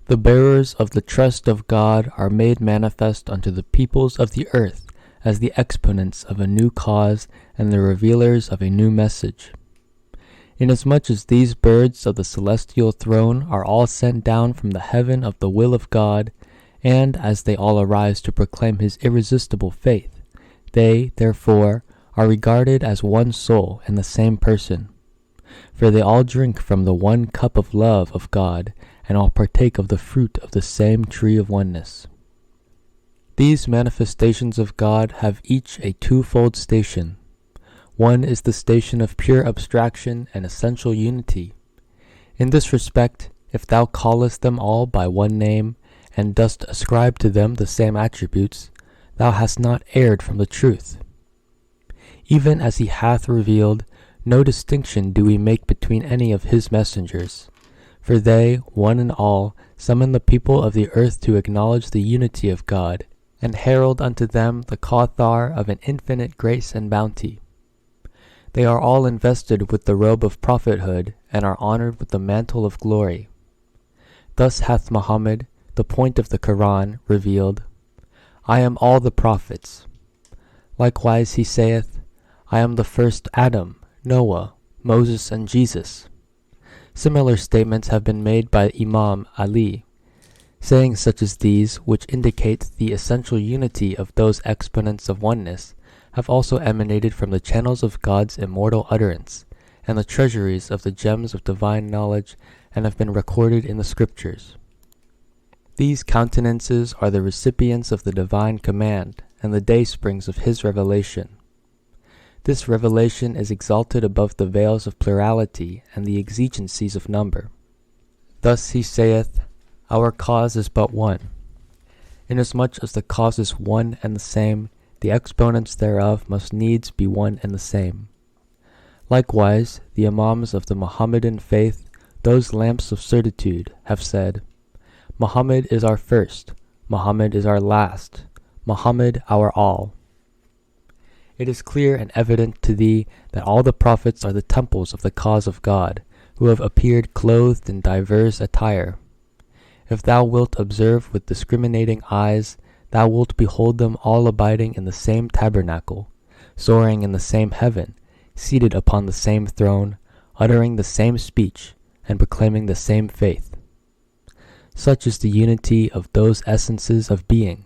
The bearers of the trust of God are made manifest unto the peoples of the earth as the exponents of a new cause and the revealers of a new message. Inasmuch as these birds of the celestial throne are all sent down from the heaven of the will of God, and as they all arise to proclaim his irresistible faith, they, therefore, are regarded as one soul and the same person. For they all drink from the one cup of love of God, and all partake of the fruit of the same tree of oneness. These manifestations of God have each a twofold station. One is the station of pure abstraction and essential unity. In this respect, if thou callest them all by one name, and dost ascribe to them the same attributes, thou hast not erred from the truth. Even as he hath revealed, no distinction do we make between any of his messengers, for they, one and all, summon the people of the earth to acknowledge the unity of God, and herald unto them the Cathar of an infinite grace and bounty. They are all invested with the robe of prophethood, and are honored with the mantle of glory. Thus hath Muhammad, the point of the Quran, revealed, I am all the prophets. Likewise he saith, I am the first Adam, Noah, Moses, and Jesus. Similar statements have been made by Imam Ali. Sayings such as these, which indicate the essential unity of those exponents of oneness, have also emanated from the channels of God's immortal utterance, and the treasuries of the gems of divine knowledge, and have been recorded in the scriptures. These countenances are the recipients of the divine command, and the daysprings of his revelation. This revelation is exalted above the veils of plurality and the exigencies of number. Thus he saith, Our cause is but one. Inasmuch as the cause is one and the same, the exponents thereof must needs be one and the same. Likewise, the Imams of the Mohammedan faith, those lamps of certitude, have said, Muhammad is our first, Muhammad is our last, Muhammad our all. It is clear and evident to thee that all the prophets are the temples of the cause of God, who have appeared clothed in diverse attire. If thou wilt observe with discriminating eyes, thou wilt behold them all abiding in the same tabernacle, soaring in the same heaven, seated upon the same throne, uttering the same speech, and proclaiming the same faith. Such is the unity of those essences of being,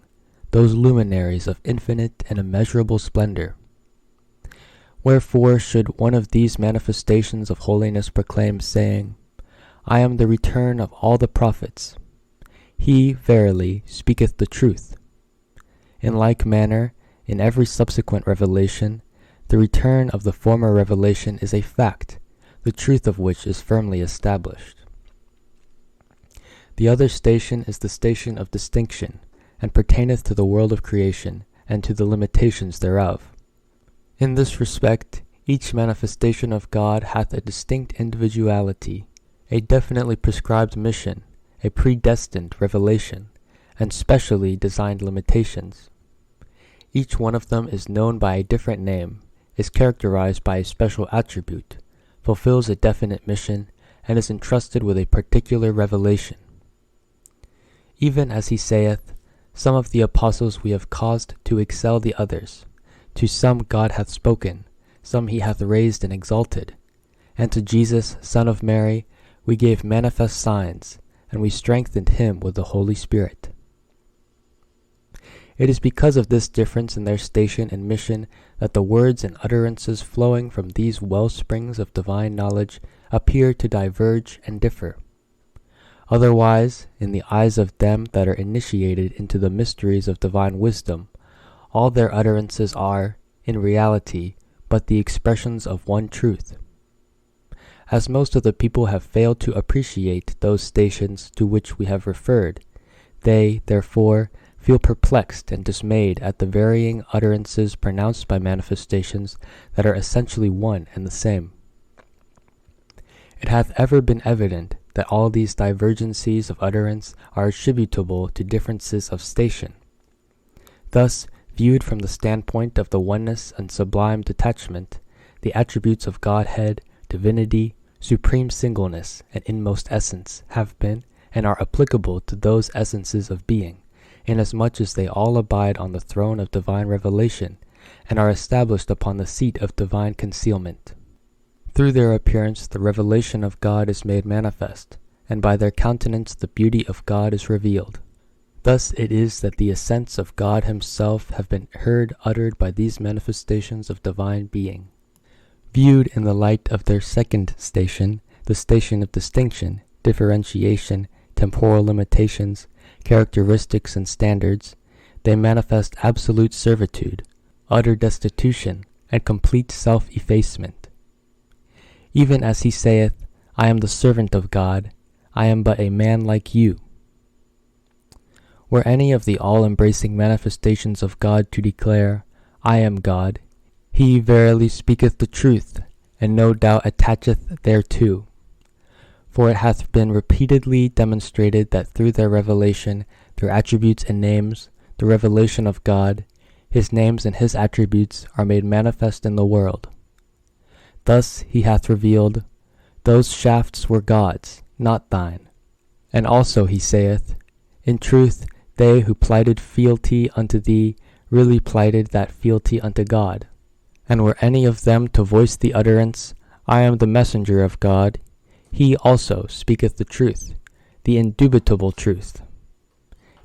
those luminaries of infinite and immeasurable splendor. Wherefore should one of these manifestations of holiness proclaim, saying, I am the return of all the prophets. He, verily, speaketh the truth. In like manner, in every subsequent revelation, the return of the former revelation is a fact, the truth of which is firmly established. The other station is the station of distinction, and pertaineth to the world of creation, and to the limitations thereof. In this respect, each manifestation of God hath a distinct individuality, a definitely prescribed mission, a predestined revelation, and specially designed limitations. Each one of them is known by a different name, is characterized by a special attribute, fulfills a definite mission, and is entrusted with a particular revelation. Even as he saith, Some of the apostles we have caused to excel the others. To some God hath spoken, some he hath raised and exalted. And to Jesus, Son of Mary, we gave manifest signs, and we strengthened him with the Holy Spirit. It is because of this difference in their station and mission that the words and utterances flowing from these wellsprings of divine knowledge appear to diverge and differ. Otherwise, in the eyes of them that are initiated into the mysteries of divine wisdom, all their utterances are, in reality, but the expressions of one truth. As most of the people have failed to appreciate those stations to which we have referred, they, therefore, feel perplexed and dismayed at the varying utterances pronounced by manifestations that are essentially one and the same. It hath ever been evident that all these divergencies of utterance are attributable to differences of station. Thus, viewed from the standpoint of the oneness and sublime detachment, the attributes of Godhead, divinity, supreme singleness, and inmost essence have been, and are applicable to those essences of being, inasmuch as they all abide on the throne of divine revelation, and are established upon the seat of divine concealment. Through their appearance the revelation of God is made manifest, and by their countenance the beauty of God is revealed. Thus it is that the ascents of God himself have been heard uttered by these manifestations of divine being. Viewed in the light of their second station, the station of distinction, differentiation, temporal limitations, characteristics and standards, they manifest absolute servitude, utter destitution, and complete self-effacement. Even as he saith, I am the servant of God, I am but a man like you. Were any of the all-embracing manifestations of God to declare, I am God, he verily speaketh the truth, and no doubt attacheth thereto. For it hath been repeatedly demonstrated that through their revelation, their attributes and names, the revelation of God, his names and his attributes are made manifest in the world. Thus he hath revealed, those shafts were God's, not thine. And also he saith, in truth, they who plighted fealty unto thee really plighted that fealty unto God. And were any of them to voice the utterance, I am the messenger of God, he also speaketh the truth, the indubitable truth.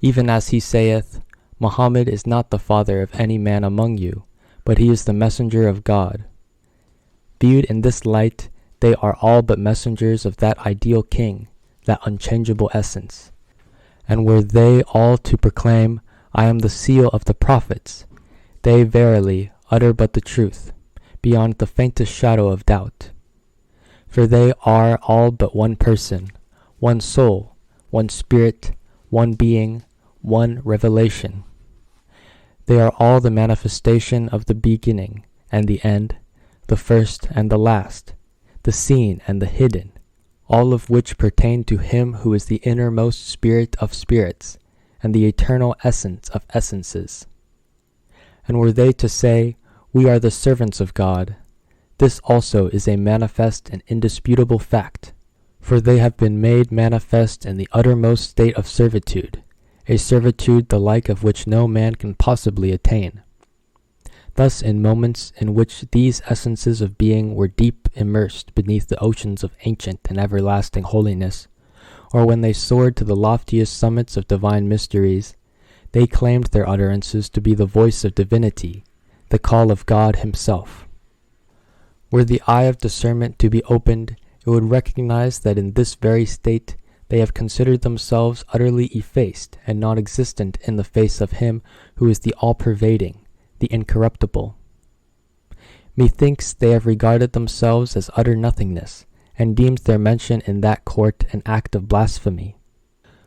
Even as he saith, Muhammad is not the father of any man among you, but he is the messenger of God. Viewed in this light, they are all but messengers of that ideal king, that unchangeable essence. And were they all to proclaim, I am the seal of the prophets, they verily utter but the truth, beyond the faintest shadow of doubt. For they are all but one person, one soul, one spirit, one being, one revelation. They are all the manifestation of the beginning and the end, the first and the last, the seen and the hidden, all of which pertain to him who is the innermost spirit of spirits, and the eternal essence of essences. And were they to say, we are the servants of God, this also is a manifest and indisputable fact, for they have been made manifest in the uttermost state of servitude, a servitude the like of which no man can possibly attain. Thus in moments in which these essences of being were deep immersed beneath the oceans of ancient and everlasting holiness, or when they soared to the loftiest summits of divine mysteries, they claimed their utterances to be the voice of divinity, the call of God himself. Were the eye of discernment to be opened, it would recognize that in this very state they have considered themselves utterly effaced and non-existent in the face of him who is the all-pervading, the incorruptible. Methinks they have regarded themselves as utter nothingness, and deemed their mention in that court an act of blasphemy.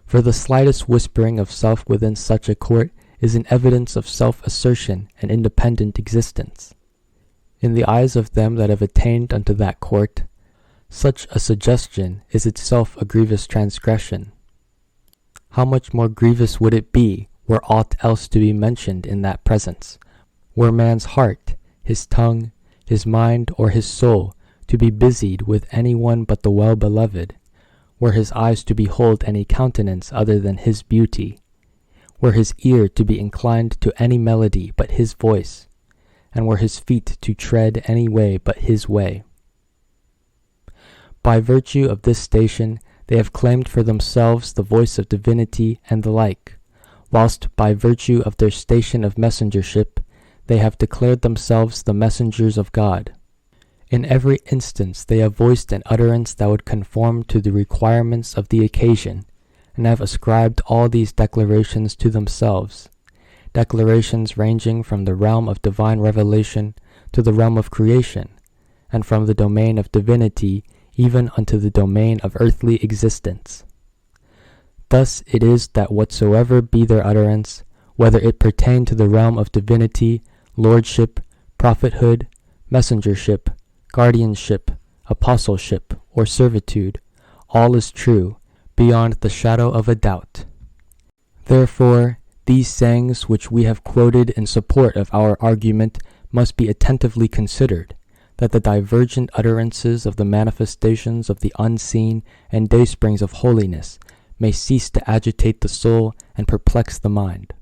For the slightest whispering of self within such a court is an evidence of self-assertion and independent existence. In the eyes of them that have attained unto that court, such a suggestion is itself a grievous transgression. How much more grievous would it be were aught else to be mentioned in that presence, were man's heart, his tongue, his mind, or his soul to be busied with any one but the well-beloved, were his eyes to behold any countenance other than his beauty, were his ear to be inclined to any melody but his voice, and were his feet to tread any way but his way. By virtue of this station, they have claimed for themselves the voice of divinity and the like, whilst by virtue of their station of messengership, they have declared themselves the messengers of God. In every instance they have voiced an utterance that would conform to the requirements of the occasion, and have ascribed all these declarations to themselves, declarations ranging from the realm of divine revelation to the realm of creation, and from the domain of divinity even unto the domain of earthly existence. Thus it is that whatsoever be their utterance, whether it pertain to the realm of divinity, lordship, prophethood, messengership, guardianship, apostleship, or servitude, all is true, beyond the shadow of a doubt. Therefore, these sayings which we have quoted in support of our argument must be attentively considered, that the divergent utterances of the manifestations of the unseen and daysprings of holiness may cease to agitate the soul and perplex the mind.